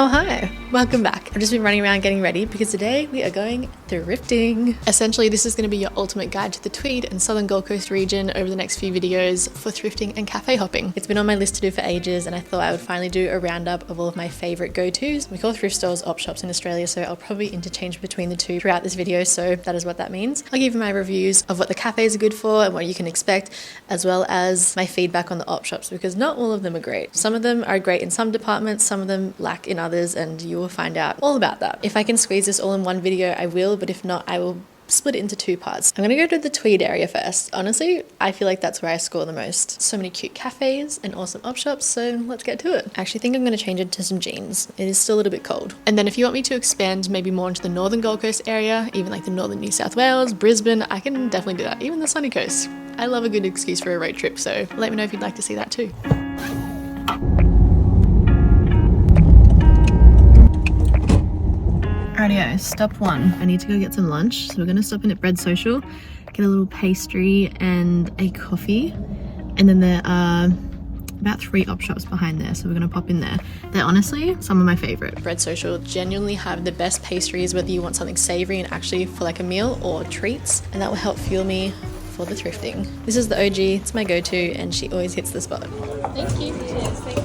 Oh hi, welcome back. I've just been running around getting ready because today we are going thrifting. Essentially this is going to be your ultimate guide to the Tweed and Southern Gold Coast region over the next few videos for thrifting and cafe hopping. It's been on my list to do for ages and I thought I would finally do a roundup of all of my favourite go-tos. We call thrift stores op shops in Australia, so I'll probably interchange between the two throughout this video, so that is what that means. I'll give you my reviews of what the cafes are good for and what you can expect, as well as my feedback on the op shops, because not all of them are great. Some of them are great in some departments, some of them lack in others, and you will find out all about that. If I can squeeze this all in one video, I will, but if not, I will split it into two parts. I'm gonna go to the Tweed area first. Honestly, I feel like that's where I score the most. So many cute cafes and awesome op shops, so let's get to it. I actually think I'm gonna change it to some jeans. It is still a little bit cold. And then if you want me to expand maybe more into the northern Gold Coast area, even like the northern New South Wales, Brisbane, I can definitely do that. Even the sunny coast. I love a good excuse for a road trip, so let me know if you'd like to see that too. Rightio, stop one. I need to go get some lunch, so we're gonna stop in at Bread Social, get a little pastry and a coffee, and then there are about 3 op shops behind there, so we're gonna pop in there. They're honestly some of my favorite. Bread Social genuinely have the best pastries, whether you want something savory and actually for like a meal or treats, and that will help fuel me for the thrifting. This is the OG, it's my go-to, and she always hits the spot. Thank you. Cheers. Thank you.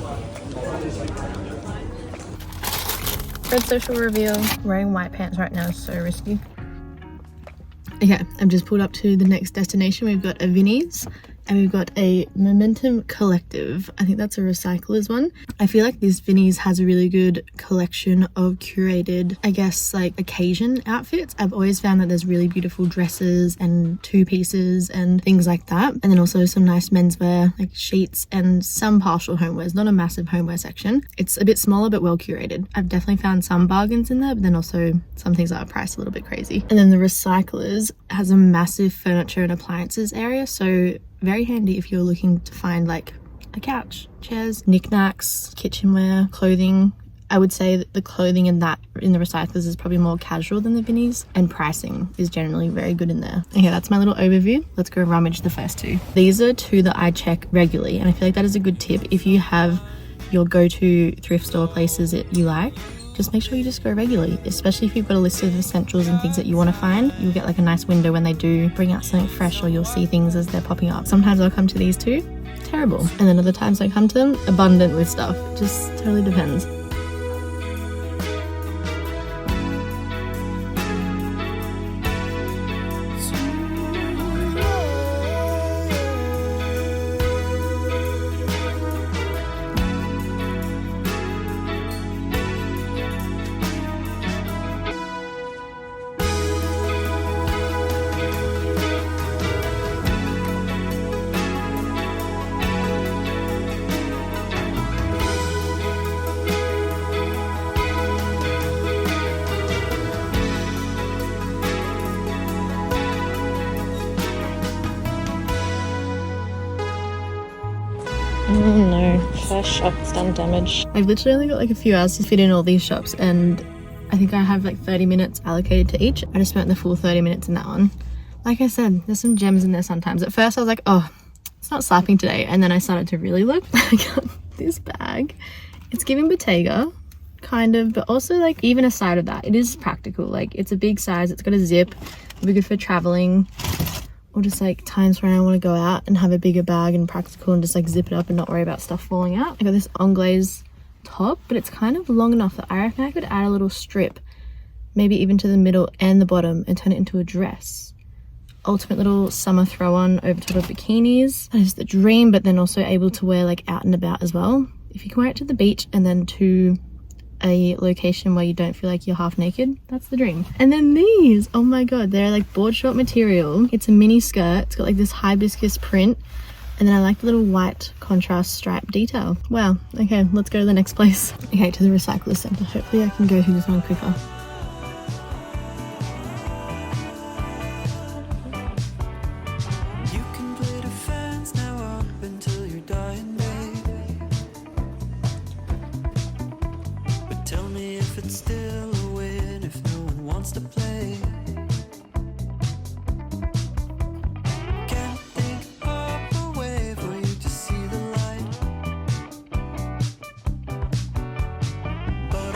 Bread Social reveal. Wearing white pants right now is so risky. Okay, I've just pulled up to the next destination. We've got a Vinnies and we've got a Momentum Collective. I think that's a recyclers one. I feel like this Vinnies has a really good collection of curated, I guess, like occasion outfits. I've always found that there's really beautiful dresses and two pieces and things like that. And then also some nice menswear, like sheets and some partial homewares, not a massive homeware section. It's a bit smaller but well curated. I've definitely found some bargains in there, but then also some things that are priced a little bit crazy. And then the recyclers has a massive furniture and appliances area, so very handy if you're looking to find like a couch, chairs, knickknacks, kitchenware, clothing. I would say that the clothing in the recyclers is probably more casual than the Vinnies, and pricing is generally very good in there. Okay, that's my little overview. Let's go rummage the first two. These are two that I check regularly, and I feel like that is a good tip if you have your go-to thrift store places that you like. Just make sure you just go regularly, especially if you've got a list of essentials and things that you want to find. You'll get like a nice window when they do bring out something fresh, or you'll see things as they're popping up. Sometimes I'll come to these two, terrible. And then other times I come to them, abundant with stuff. Just totally depends. Oh no, first shop's done damage. I've literally only got like a few hours to fit in all these shops, and I think I have like 30 minutes allocated to each. I just spent the full 30 minutes in that one. Like I said, there's some gems in there sometimes. At first I was like, oh, it's not slapping today, and then I started to really look. I got this bag. It's giving Bottega, kind of, but also like even aside of that, it is practical. Like it's a big size, it's got a zip, it'll be good for traveling, or just like times when I want to go out and have a bigger bag and practical and just like zip it up and not worry about stuff falling out. I got this Anglaise top, but it's kind of long enough that I reckon I could add a little strip, maybe even to the middle and the bottom, and turn it into a dress. Ultimate little summer throw on over top of bikinis. That is the dream, but then also able to wear like out and about as well. If you can wear it to the beach and then to a location where you don't feel like you're half naked, that's the dream. And then these, oh my god, they're like board short material. It's a mini skirt, it's got like this hibiscus print, and then I like the little white contrast stripe detail. Wow, okay, let's go to the next place. Okay, to the recycler center. Hopefully I can go through this one quicker. But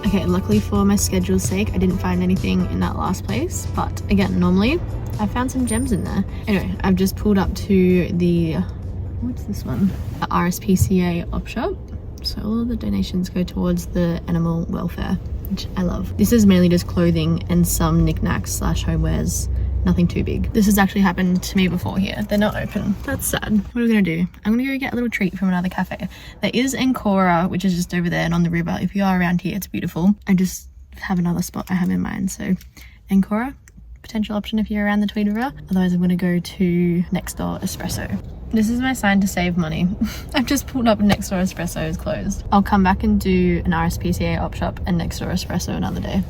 Okay, luckily for my schedule's sake, I didn't find anything in that last place. But again, normally I found some gems in there. Anyway, I've just pulled up to the, what's this one? The RSPCA op shop. So all of the donations go towards the animal welfare, which I love. This is mainly just clothing and some knickknacks / homewares. Nothing too big. This has actually happened to me before here. They're not open. That's sad. What are we gonna do? I'm gonna go get a little treat from another cafe. There is Ancora, which is just over there and on the river. If you are around here, it's beautiful. I just have another spot I have in mind. So Ancora, potential option if you're around the Tweed River. Otherwise, I'm gonna go to next door Espresso. This is my sign to save money. I've just pulled up next door Espresso is closed. I'll come back and do an RSPCA op shop and next door Espresso another day.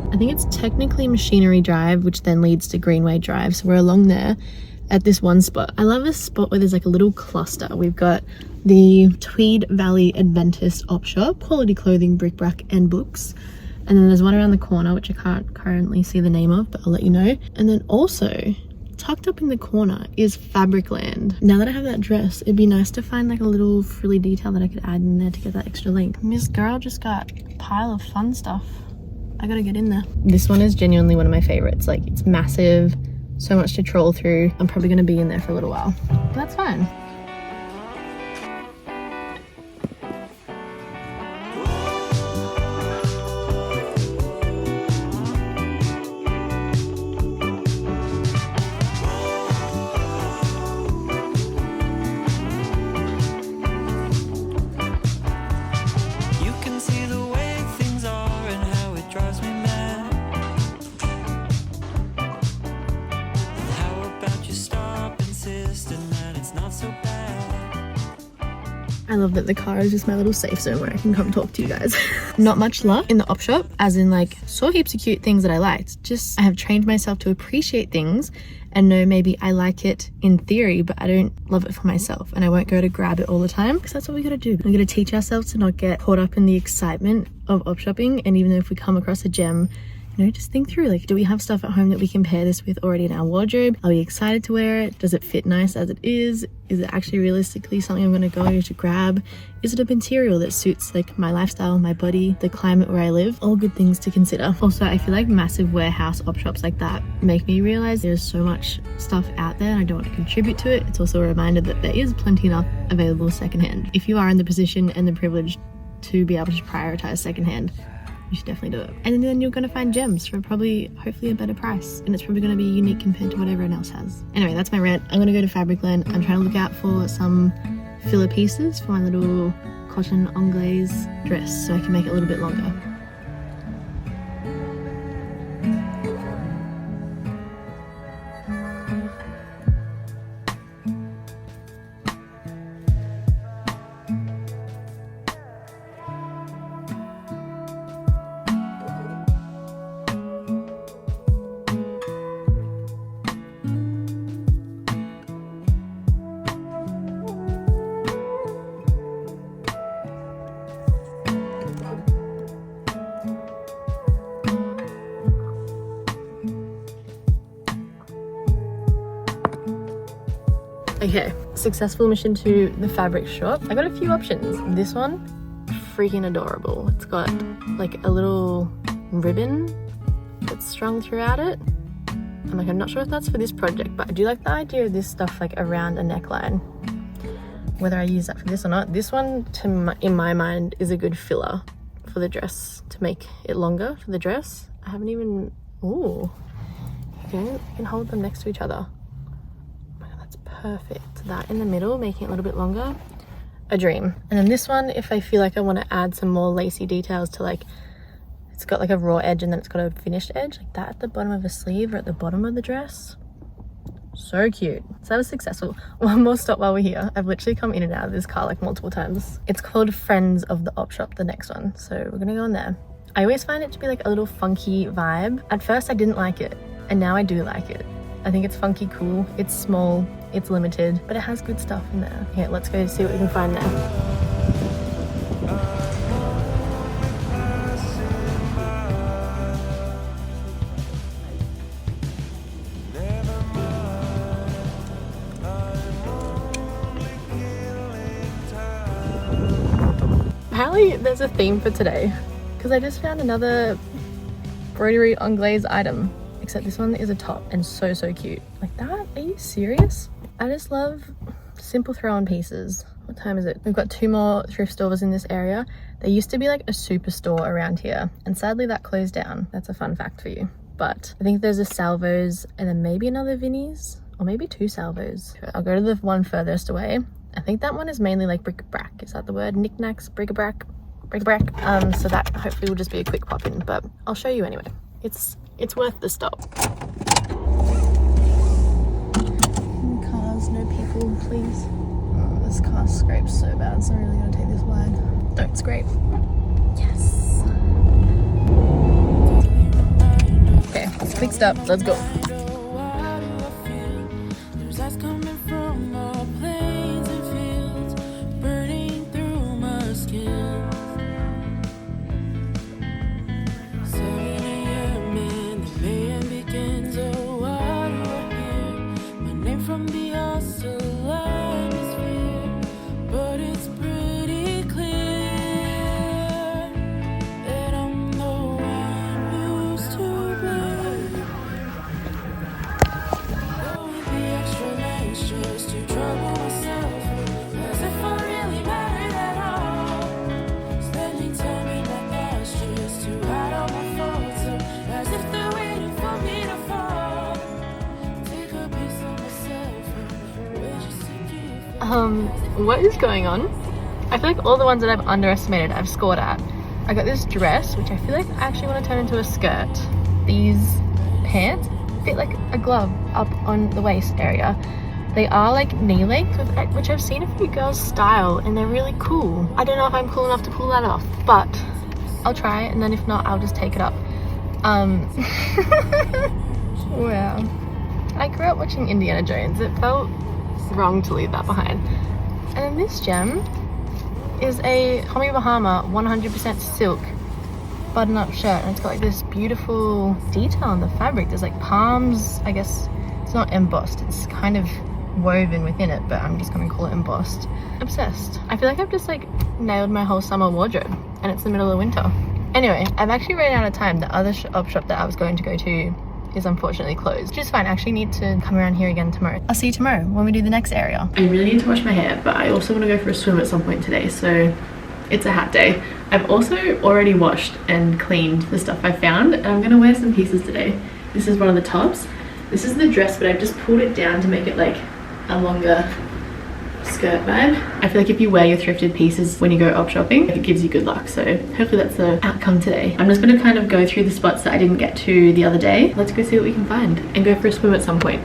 I think it's technically Machinery Drive, which then leads to Greenway Drive. So we're along there at this one spot. I love this spot where there's like a little cluster. We've got the Tweed Valley Adventist op shop, quality clothing, bric-a-brac and books. And then there's one around the corner, which I can't currently see the name of, but I'll let you know. And then also tucked up in the corner is Fabricland. Now that I have that dress, it'd be nice to find like a little frilly detail that I could add in there to get that extra length. This girl just got a pile of fun stuff. I gotta get in there. This one is genuinely one of my favorites. Like, it's massive, so much to troll through. I'm probably gonna be in there for a little while, but that's fine. I love that the car is just my little safe zone where I can come talk to you guys. Not much luck in the op shop, as in like saw heaps of cute things that I liked. Just I have trained myself to appreciate things and know maybe I like it in theory, but I don't love it for myself, and I won't go to grab it all the time because that's what we gotta do. We gotta teach ourselves to not get caught up in the excitement of op shopping, and even if we come across a gem, you know, just think through, like, do we have stuff at home that we can pair this with already in our wardrobe? Are we excited to wear it? Does it fit nice as it is? Is it actually realistically something I'm gonna go to grab? Is it a material that suits like my lifestyle, my body, the climate where I live? All good things to consider. Also, I feel like massive warehouse op shops like that make me realize there's so much stuff out there and I don't want to contribute to it. It's also a reminder that there is plenty enough available secondhand. If you are in the position and the privilege to be able to prioritize secondhand, you should definitely do it. And then you're gonna find gems for probably, hopefully, a better price. And it's probably gonna be unique compared to what everyone else has. Anyway, that's my rant. I'm gonna go to Fabricland. I'm trying to look out for some filler pieces for my little cotton anglaise dress so I can make it a little bit longer. Okay, successful mission to the fabric shop. I got a few options. This one, freaking adorable. It's got like a little ribbon that's strung throughout it. I'm not sure if that's for this project, but I do like the idea of this stuff like around a neckline. Whether I use that for this or not. This one, in my mind, is a good filler for the dress to make it longer for the dress. I haven't even, ooh. Okay, you can hold them next to each other. Perfect. That in the middle, making it a little bit longer, a dream. And then this one, if I feel like I want to add some more lacy details to, like, it's got like a raw edge and then it's got a finished edge, like that at the bottom of a sleeve or at the bottom of the dress. So cute. So that was successful. One more stop while we're here. I've literally come in and out of this car like multiple times. It's called Friends of the Op Shop, the next one. So we're gonna go in there. I always find it to be like a little funky vibe. At first I didn't like it, and now I do like it. I think it's funky cool, it's small, it's limited, but it has good stuff in there. Okay, let's go see what we can find there. Apparently there's a theme for today because I just found another broderie anglaise item, except this one is a top and so cute. Like that? Are you serious? I just love simple throw-on pieces. What time is it? We've got 2 more thrift stores in this area. There used to be like a superstore around here and sadly that closed down. That's a fun fact for you. But I think there's a Salvos and then maybe another Vinnies or maybe 2 Salvos. I'll go to the one furthest away. I think that one is mainly like bric-a-brac. Is that the word? Knickknacks, bric-a-brac, bric-a-brac. So that hopefully will just be a quick pop in, but I'll show you anyway. It's worth the stop. No cars, no people, please. Oh, this car scrapes so bad, so I'm really gonna take this wide. Don't scrape. Yes. Okay, quick stop. Let's go. What is going on? I feel like all the ones that I've underestimated, I've scored at. I got this dress, which I feel like I actually want to turn into a skirt. These pants fit like a glove up on the waist area. They are like knee length, which I've seen a few girls style and they're really cool. I don't know if I'm cool enough to pull that off, but I'll try it, and then if not, I'll just take it up. Wow. I grew up watching Indiana Jones. It felt wrong to leave that behind. And then this gem is a Tommy Bahama 100% silk button-up shirt, and it's got like this beautiful detail on the fabric. There's like palms. I guess it's not embossed, it's kind of woven within it, but I'm just gonna call it embossed. Obsessed. I feel like I've just like nailed my whole summer wardrobe and it's the middle of winter. Anyway, I've actually run out of time. The other op shop that I was going to go to is unfortunately closed, which is fine. I actually need to come around here again tomorrow. I'll see you tomorrow when we do the next area. I really need to wash my hair, but I also want to go for a swim at some point today, so it's a hat day. I've also already washed and cleaned the stuff I found, and I'm gonna wear some pieces today. This is one of the tops. This is the dress, but I've just pulled it down to make it like a longer skirt vibe. I feel like if you wear your thrifted pieces when you go op shopping, it gives you good luck, so hopefully that's the outcome today. I'm just going to kind of go through the spots that I didn't get to the other day. Let's go see what we can find and go for a swim at some point.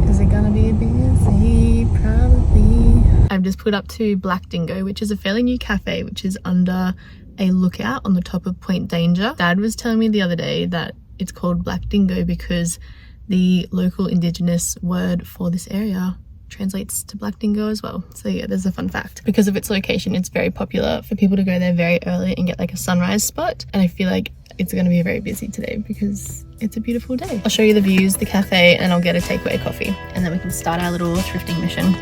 Is it gonna be busy? Probably. I've just put up to Black Dingo, which is a fairly new cafe, which is under a lookout on the top of Point Danger. Dad was telling me the other day that it's called Black Dingo because the local indigenous word for this area translates to black dingo as well. So yeah, there's a fun fact. Because of its location, it's very popular for people to go there very early and get like a sunrise spot, and I feel like it's going to be very busy today because it's a beautiful day. I'll show you the views, the cafe, and I'll get a takeaway coffee, and then we can start our little thrifting mission.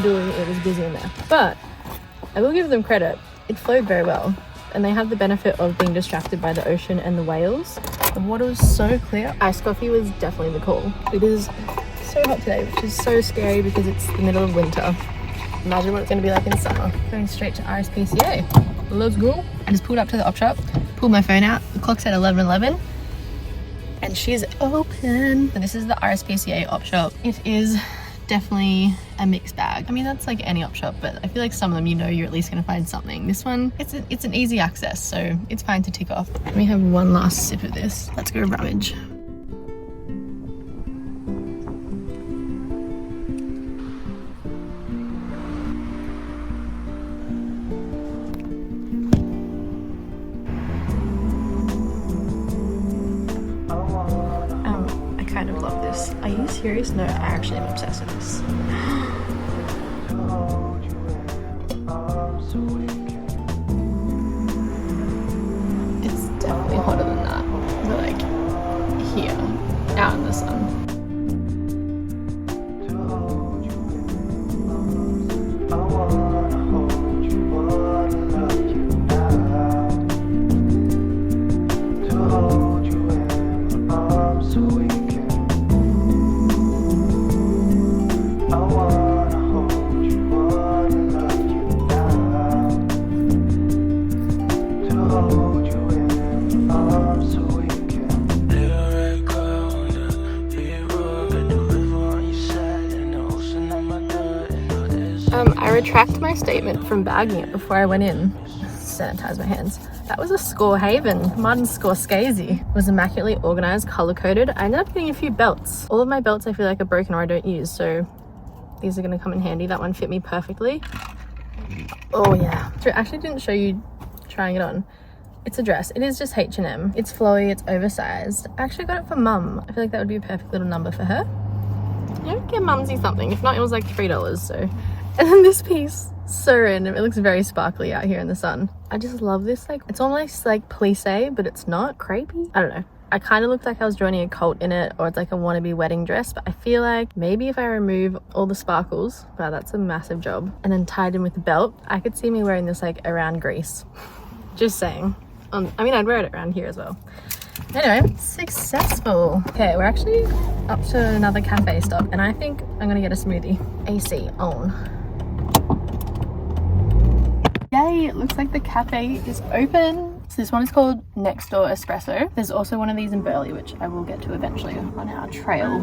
Doing it was busy in there, but I will give them credit, it flowed very well, and they have the benefit of being distracted by the ocean and the whales. The water was so clear. Iced coffee was definitely the call. It is so hot today, which is so scary because it's the middle of winter. Imagine what it's going to be like in summer. Going straight to RSPCA. Let's go. I just pulled up to the op shop, pulled my phone out, the clock's at 11:11 and she's open. So this is the RSPCA op shop. It is definitely a mixed bag. I mean, that's like any op shop, but I feel like some of them, you know, you're at least gonna find something. This one, it's an easy access, so it's fine to tick off. Let me have one last sip of this. Let's go rummage. this. Are you serious? No, I actually am obsessed with this. It's definitely hotter than that. But like here, out in the sun. I retract my statement from bagging it before I went in. Sanitize my hands. That was a score haven. Martin Scorsese. It was immaculately organized, color-coded. I ended up getting a few belts. All of my belts I feel like are broken or I don't use, so these are gonna come in handy. That one fit me perfectly. Oh yeah. So I actually didn't show you trying it on. It's a dress. It is just H&M. It's flowy, it's oversized. I actually got it for mum. I feel like that would be a perfect little number for her. You know, get mumsy something. If not, it was like $3, so. And then this piece, so random. It looks very sparkly out here in the sun. I just love this, like, it's almost like plissé, but it's not crepey. I don't know. I kind of looked like I was joining a cult in it, or it's like a wannabe wedding dress, but I feel like maybe if I remove all the sparkles, wow, that's a massive job, and then tied in with the belt, I could see me wearing this like around Greece. Just saying. I mean, I'd wear it around here as well. Anyway, successful. Okay, we're actually up to another cafe stop, and I think I'm gonna get a smoothie. AC on. Yay, it looks like the cafe is open. So this one is called Next Door Espresso. There's also one of these in Burleigh, which I will get to eventually on our trail.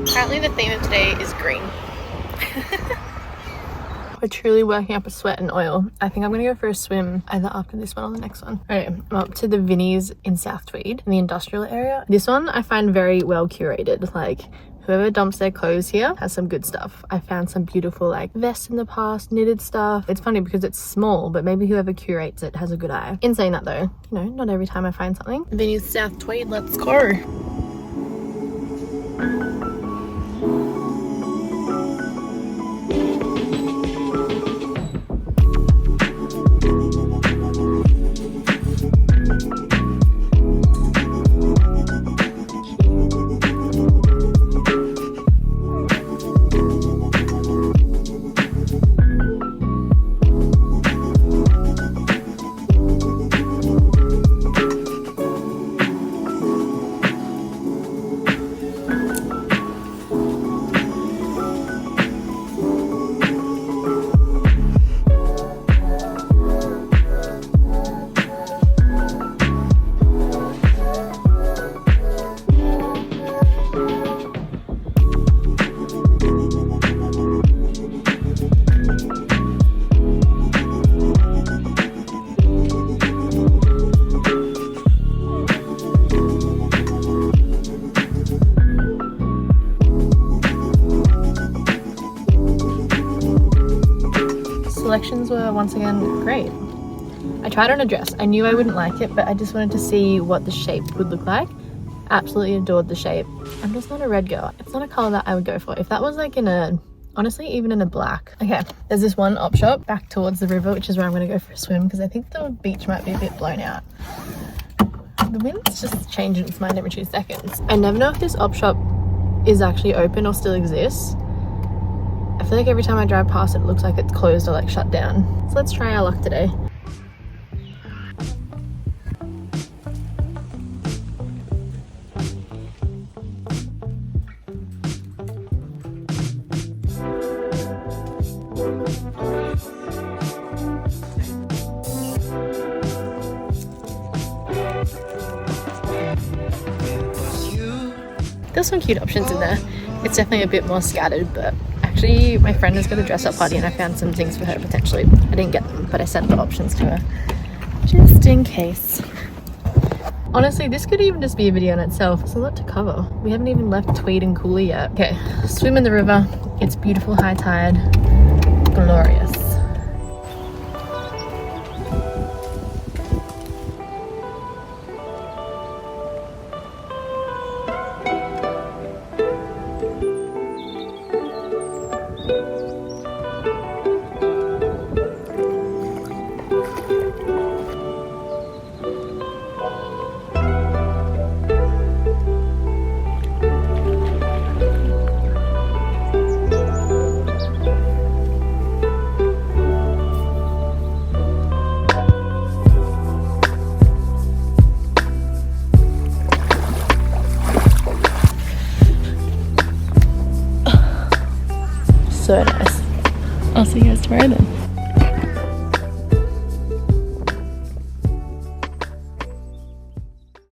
Apparently the theme of today is green. We're truly working up a sweat and oil. I think I'm gonna go for a swim either after this one or the next one. Okay, I'm up to the Vinnies in South Tweed in the industrial area. This one I find very well curated. Like, whoever dumps their clothes here has some good stuff. I found some beautiful like vests in the past, knitted stuff. It's funny because it's small, but maybe whoever curates it has a good eye. In saying that though, you know, not every time I find something. Vinnies South Tweed, let's go. Selections were once again great. I tried on a dress. I knew I wouldn't like it, but I just wanted to see what the shape would look like. Absolutely adored the shape. I'm just not a red girl. It's not a color that I would go for. If that was like in a, honestly, even in a black. Okay, there's this one op shop back towards the river, which is where I'm gonna go for a swim because I think the beach might be a bit blown out. The wind's just changing its mind every 2 seconds. I never know if this op shop is actually open or still exists. I feel like every time I drive past it looks like it's closed or like shut down. So let's try our luck today. There's some cute options in there. It's definitely a bit more scattered, but actually my friend has got a dress up party and I found some things for her potentially. I didn't get them, but I sent the options to her just in case. Honestly, this could even just be a video in itself. There's a lot to cover. We haven't even left Tweed and Cooley yet. Okay, swim in the river. It's beautiful high tide. Glorious. So nice. I'll see you guys tomorrow then.